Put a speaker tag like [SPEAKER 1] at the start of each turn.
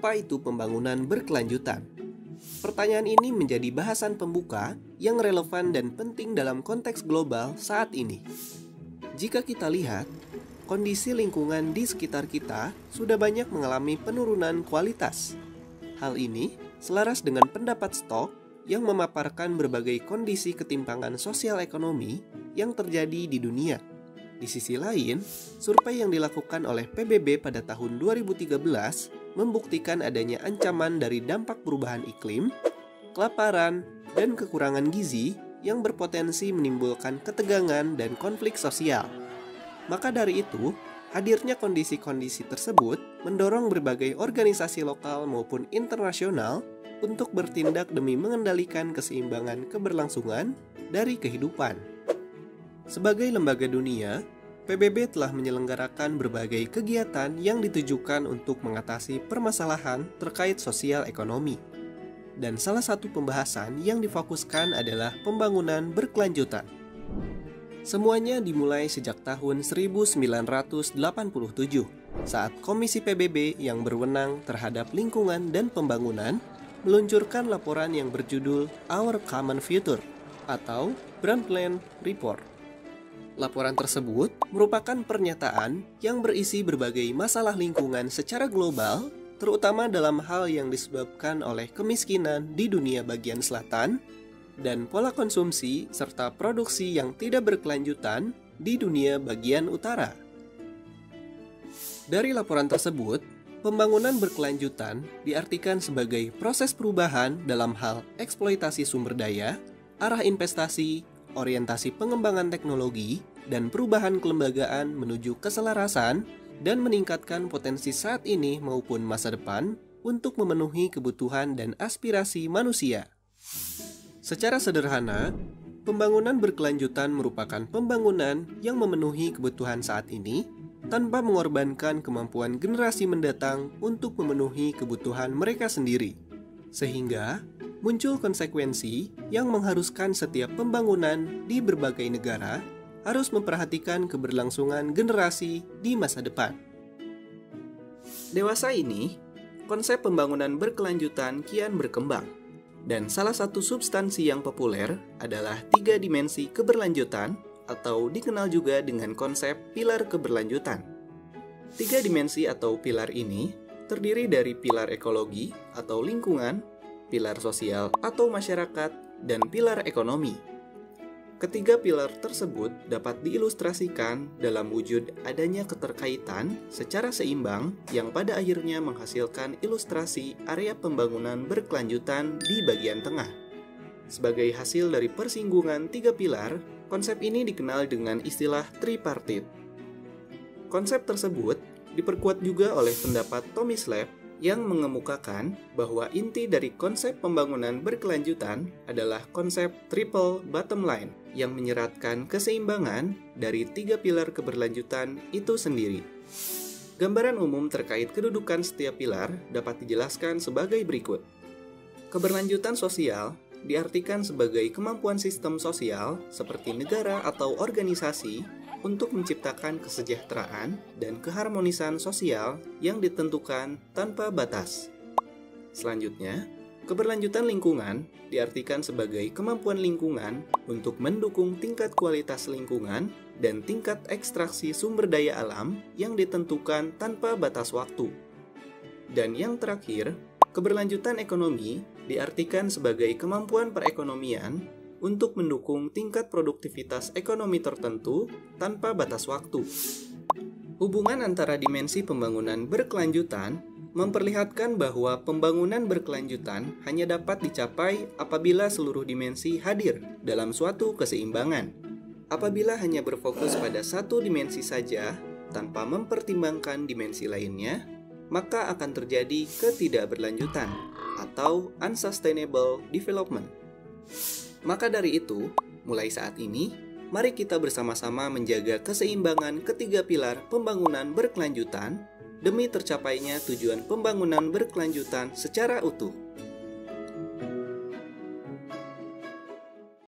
[SPEAKER 1] Apa itu pembangunan berkelanjutan? Pertanyaan ini menjadi bahasan pembuka yang relevan dan penting dalam konteks global saat ini. Jika kita lihat, kondisi lingkungan di sekitar kita sudah banyak mengalami penurunan kualitas. Hal ini selaras dengan pendapat Stock yang memaparkan berbagai kondisi ketimpangan sosial ekonomi yang terjadi di dunia. Di sisi lain, survei yang dilakukan oleh PBB pada tahun 2013 membuktikan adanya ancaman dari dampak perubahan iklim, kelaparan, dan kekurangan gizi yang berpotensi menimbulkan ketegangan dan konflik sosial. Maka dari itu, hadirnya kondisi-kondisi tersebut mendorong berbagai organisasi lokal maupun internasional untuk bertindak demi mengendalikan keseimbangan keberlangsungan dari kehidupan. Sebagai lembaga dunia, PBB telah menyelenggarakan berbagai kegiatan yang ditujukan untuk mengatasi permasalahan terkait sosial ekonomi. Dan salah satu pembahasan yang difokuskan adalah pembangunan berkelanjutan. Semuanya dimulai sejak tahun 1987 saat Komisi PBB yang berwenang terhadap lingkungan dan pembangunan meluncurkan laporan yang berjudul Our Common Future atau Brundtland Report. Laporan tersebut merupakan pernyataan yang berisi berbagai masalah lingkungan secara global, terutama dalam hal yang disebabkan oleh kemiskinan di dunia bagian selatan dan pola konsumsi serta produksi yang tidak berkelanjutan di dunia bagian utara. Dari laporan tersebut, pembangunan berkelanjutan diartikan sebagai proses perubahan dalam hal eksploitasi sumber daya, arah investasi, orientasi pengembangan teknologi, dan perubahan kelembagaan menuju keselarasan dan meningkatkan potensi saat ini maupun masa depan untuk memenuhi kebutuhan dan aspirasi manusia. Secara sederhana, pembangunan berkelanjutan merupakan pembangunan yang memenuhi kebutuhan saat ini tanpa mengorbankan kemampuan generasi mendatang untuk memenuhi kebutuhan mereka sendiri. Sehingga muncul konsekuensi yang mengharuskan setiap pembangunan di berbagai negara harus memperhatikan keberlangsungan generasi di masa depan. Dewasa ini, konsep pembangunan berkelanjutan kian berkembang, dan salah satu substansi yang populer adalah 3 dimensi keberlanjutan atau dikenal juga dengan konsep pilar keberlanjutan. 3 dimensi atau pilar ini terdiri dari pilar ekologi atau lingkungan, pilar sosial atau masyarakat, dan pilar ekonomi. Ketiga pilar tersebut dapat diilustrasikan dalam wujud adanya keterkaitan secara seimbang yang pada akhirnya menghasilkan ilustrasi area pembangunan berkelanjutan di bagian tengah. Sebagai hasil dari persinggungan 3 pilar, konsep ini dikenal dengan istilah tripartit. Konsep tersebut diperkuat juga oleh pendapat Tommy Slab yang mengemukakan bahwa inti dari konsep pembangunan berkelanjutan adalah konsep triple bottom line yang menyeratkan keseimbangan dari 3 pilar keberlanjutan itu sendiri. Gambaran umum terkait kedudukan setiap pilar dapat dijelaskan sebagai berikut. Keberlanjutan sosial diartikan sebagai kemampuan sistem sosial seperti negara atau organisasi untuk menciptakan kesejahteraan dan keharmonisan sosial yang ditentukan tanpa batas. Selanjutnya, keberlanjutan lingkungan diartikan sebagai kemampuan lingkungan untuk mendukung tingkat kualitas lingkungan dan tingkat ekstraksi sumber daya alam yang ditentukan tanpa batas waktu. Dan yang terakhir, keberlanjutan ekonomi diartikan sebagai kemampuan perekonomian untuk mendukung tingkat produktivitas ekonomi tertentu tanpa batas waktu. Hubungan antara dimensi pembangunan berkelanjutan memperlihatkan bahwa pembangunan berkelanjutan hanya dapat dicapai apabila seluruh dimensi hadir dalam suatu keseimbangan. Apabila hanya berfokus pada satu dimensi saja tanpa mempertimbangkan dimensi lainnya, maka akan terjadi ketidakberlanjutan atau unsustainable development. Maka dari itu, mulai saat ini, mari kita bersama-sama menjaga keseimbangan ketiga pilar pembangunan berkelanjutan demi tercapainya tujuan pembangunan berkelanjutan secara utuh.